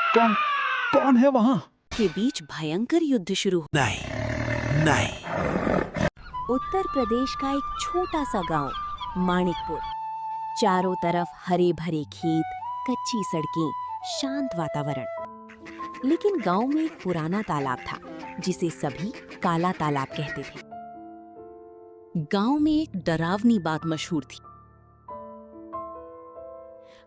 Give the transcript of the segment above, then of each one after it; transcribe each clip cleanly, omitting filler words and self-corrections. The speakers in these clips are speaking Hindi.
कौन कौन है वहां? के बीच भयंकर युद्ध शुरू हुआ। नहीं नहीं। उत्तर प्रदेश का एक छोटा सा गांव माणिकपुर। चारों तरफ हरे भरे खेत, कच्ची सड़कें, शांत वातावरण। लेकिन गांव में एक पुराना तालाब था जिसे सभी काला तालाब कहते थे। गांव में एक डरावनी बात मशहूर थी।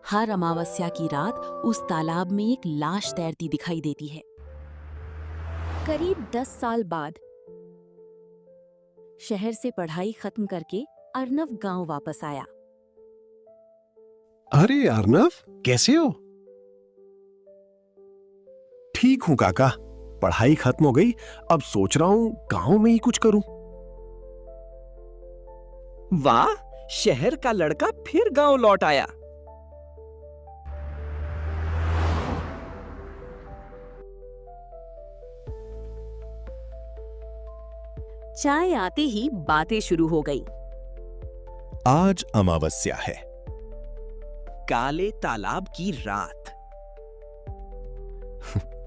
हर अमावस्या की रात उस तालाब में एक लाश तैरती दिखाई देती है। करीब 10 साल बाद शहर से पढ़ाई खत्म करके अर्नव गांव वापस आया। अरे अर्नव, कैसे हो? ठीक हूं काका। पढ़ाई खत्म हो गई, अब सोच रहा हूं गांव में ही कुछ करूं। वाह, शहर का लड़का फिर गांव लौट आया। चाय आते ही बातें शुरू हो गई। आज अमावस्या है। काले तालाब की रात।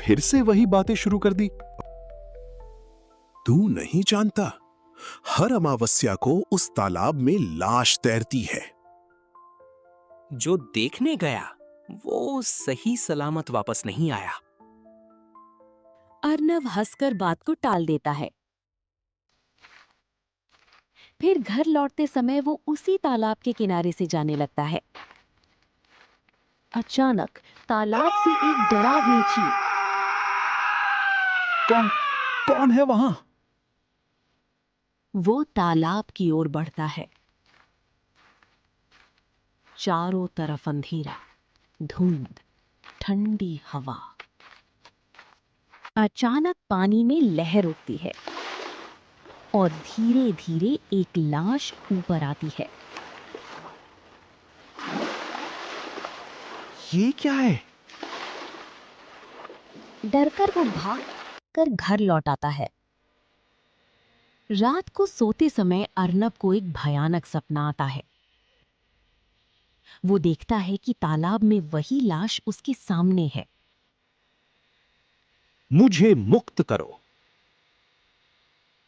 फिर से वही बातें शुरू कर दी। तू नहीं जानता, हर अमावस्या को उस तालाब में लाश तैरती है। जो देखने गया वो सही सलामत वापस नहीं आया। अर्नव हंसकर बात को टाल देता है। फिर घर लौटते समय वो उसी तालाब के किनारे से जाने लगता है। अचानक तालाब से एक डरावनी चीख। कौन है वहां? वो तालाब की ओर बढ़ता है। चारों तरफ अंधेरा, धुंध, ठंडी हवा। अचानक पानी में लहर उठती है और धीरे धीरे एक लाश ऊपर आती है। ये क्या है? डरकर वो भाग कर घर लौट आता है। रात को सोते समय अर्नब को एक भयानक सपना आता है। वो देखता है कि तालाब में वही लाश उसके सामने है। मुझे मुक्त करो।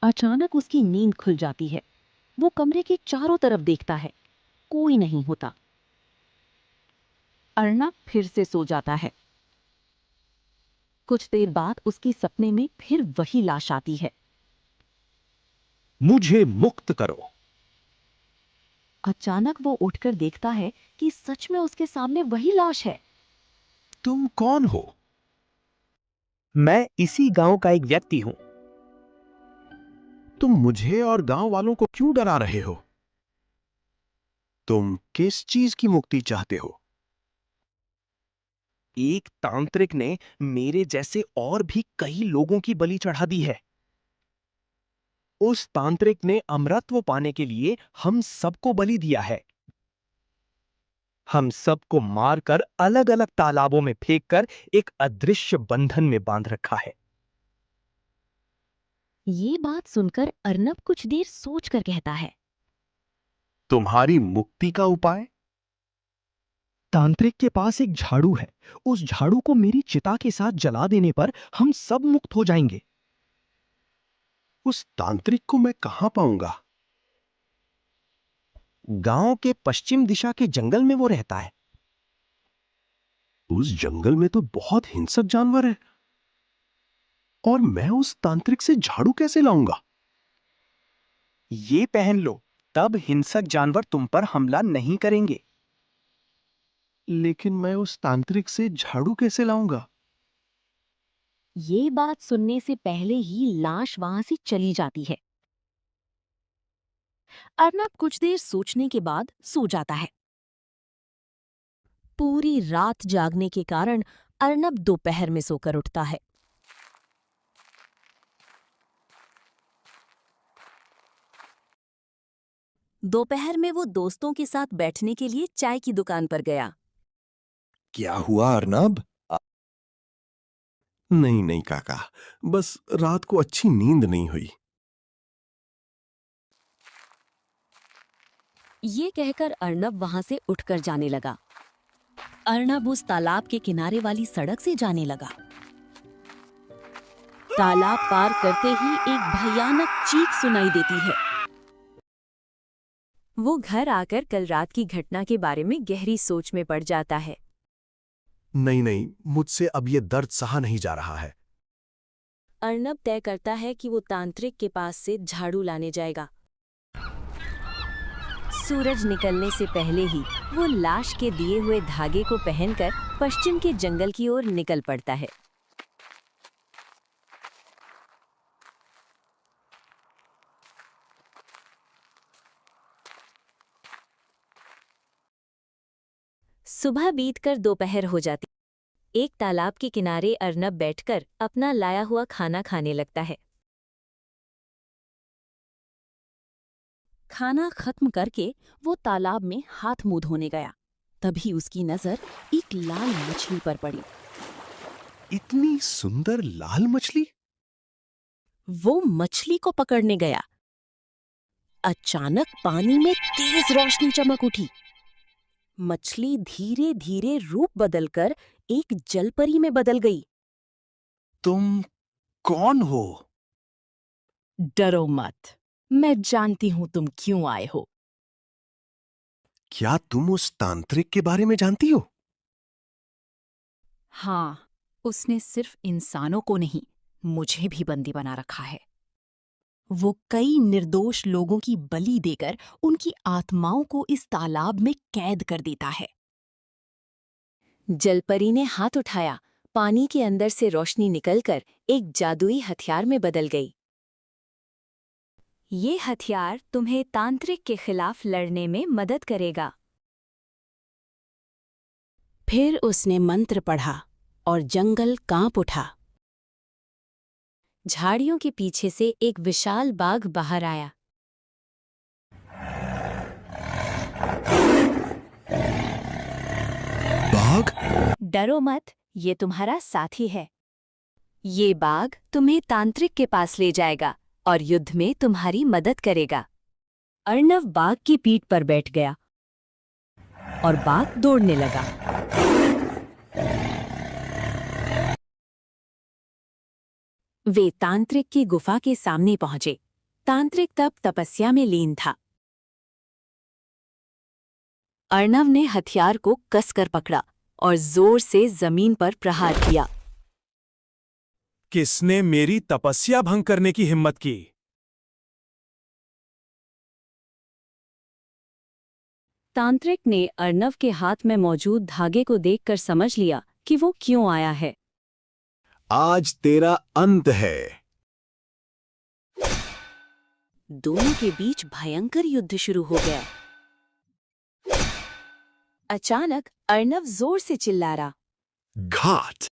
अचानक उसकी नींद खुल जाती है। वो कमरे के चारों तरफ देखता है, कोई नहीं होता। अर्नब फिर से सो जाता है। कुछ देर बाद उसके सपने में फिर वही लाश आती है। मुझे मुक्त करो। अचानक वो उठकर देखता है कि सच में उसके सामने वही लाश है। तुम कौन हो? मैं इसी गांव का एक व्यक्ति हूं। तुम मुझे और गांव वालों को क्यों डरा रहे हो? तुम किस चीज की मुक्ति चाहते हो? एक तांत्रिक ने मेरे जैसे और भी कई लोगों की बलि चढ़ा दी है। उस तांत्रिक ने अमरत्व पाने के लिए हम सबको बलि दिया है। हम सबको मारकर अलग अलग तालाबों में फेंककर एक अदृश्य बंधन में बांध रखा है। ये बात सुनकर अर्नब कुछ देर सोचकर कहता है। तुम्हारी मुक्ति का उपाय? तांत्रिक के पास एक झाड़ू है। उस झाड़ू को मेरी चिता के साथ जला देने पर हम सब मुक्त हो जाएंगे। उस तांत्रिक को मैं कहां पाऊंगा? गांव के पश्चिम दिशा के जंगल में वो रहता है। उस जंगल में तो बहुत हिंसक जानवर है, और मैं उस तांत्रिक से झाड़ू कैसे लाऊंगा? ये पहन लो, तब हिंसक जानवर तुम पर हमला नहीं करेंगे। लेकिन मैं उस तांत्रिक से झाड़ू कैसे लाऊंगा? ये बात सुनने से पहले ही लाश वहां से चली जाती है। अर्नब कुछ देर सोचने के बाद सो जाता है। पूरी रात जागने के कारण अर्नब दोपहर में सोकर उठता है। दोपहर में वो दोस्तों के साथ बैठने के लिए चाय की दुकान पर गया। क्या हुआ अर्नब? नहीं नहीं काका, बस रात को अच्छी नींद नहीं हुई। ये कहकर अर्नब वहां से उठकर जाने लगा। अर्नब उस तालाब के किनारे वाली सड़क से जाने लगा। तालाब पार करते ही एक भयानक चीख सुनाई देती है। वो घर आकर कल रात की घटना के बारे में गहरी सोच में पड़ जाता है। नहीं नहीं, मुझसे अब ये दर्द सहा नहीं जा रहा है। अर्नब तय करता है कि वो तांत्रिक के पास से झाड़ू लाने जाएगा। सूरज निकलने से पहले ही वो लाश के दिए हुए धागे को पहनकर पश्चिम के जंगल की ओर निकल पड़ता है। सुबह बीतकर दोपहर हो जाती। एक तालाब के किनारे अर्नब बैठकर अपना लाया हुआ खाना खाने लगता है। खाना खत्म करके वो तालाब में हाथ मुंह धोने गया। तभी उसकी नजर एक लाल मछली पर पड़ी। इतनी सुंदर लाल मछली? वो मछली को पकड़ने गया। अचानक पानी में तेज रोशनी चमक उठी। मछली धीरे धीरे रूप बदलकर एक जलपरी में बदल गई। तुम कौन हो? डरो मत, मैं जानती हूं तुम क्यों आए हो। क्या तुम उस तांत्रिक के बारे में जानती हो? हाँ, उसने सिर्फ इंसानों को नहीं, मुझे भी बंदी बना रखा है। वो कई निर्दोष लोगों की बलि देकर उनकी आत्माओं को इस तालाब में कैद कर देता है। जलपरी ने हाथ उठाया। पानी के अंदर से रोशनी निकलकर एक जादुई हथियार में बदल गई। ये हथियार तुम्हें तांत्रिक के खिलाफ लड़ने में मदद करेगा। फिर उसने मंत्र पढ़ा और जंगल कांप उठा। झाड़ियों के पीछे से एक विशाल बाघ बाहर आया। बाघ? डरो मत, ये तुम्हारा साथी है। ये बाघ तुम्हें तांत्रिक के पास ले जाएगा और युद्ध में तुम्हारी मदद करेगा। अर्नब बाघ की पीठ पर बैठ गया और बाघ दौड़ने लगा। वे तांत्रिक की गुफा के सामने पहुंचे। तांत्रिक तब तपस्या में लीन था। अर्नब ने हथियार को कसकर पकड़ा और जोर से जमीन पर प्रहार किया। किसने मेरी तपस्या भंग करने की हिम्मत की? तांत्रिक ने अर्नब के हाथ में मौजूद धागे को देखकर समझ लिया कि वो क्यों आया है। आज तेरा अंत है। दोनों के बीच भयंकर युद्ध शुरू हो गया। अचानक अर्नब जोर से चिल्ला रहा। घाट!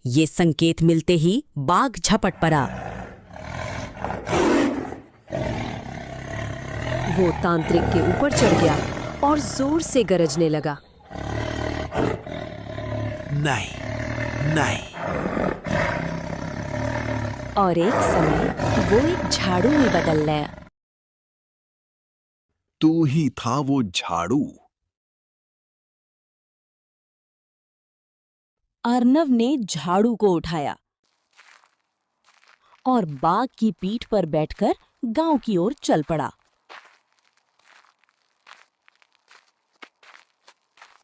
ये संकेत मिलते ही बाघ झपट पड़ा। वो तांत्रिक के ऊपर चढ़ गया और जोर से गरजने लगा। नहीं, नहीं। और एक समय वो एक झाड़ू में बदल गया। तू ही था वो झाड़ू। अर्नब ने झाड़ू को उठाया और बाघ की पीठ पर बैठकर गांव की ओर चल पड़ा।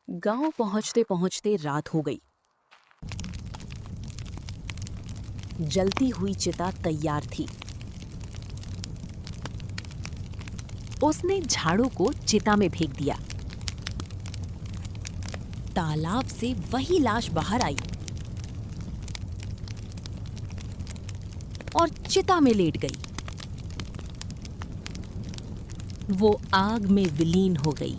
गांव पहुंचते पहुंचते रात हो गई। जलती हुई चिता तैयार थी। उसने झाड़ू को चिता में फेंक दिया। तालाब से वही लाश बाहर आई और चिता में लेट गई। वो आग में विलीन हो गई।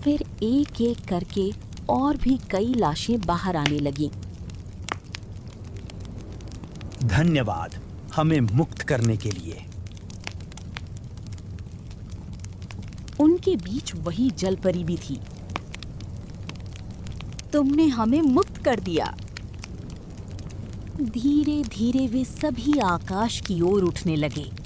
फिर एक एक करके और भी कई लाशें बाहर आने लगीं। धन्यवाद हमें मुक्त करने के लिए। उनके बीच वही जलपरी भी थी। तुमने हमें मुक्त कर दिया। धीरे धीरे वे सभी आकाश की ओर उठने लगे।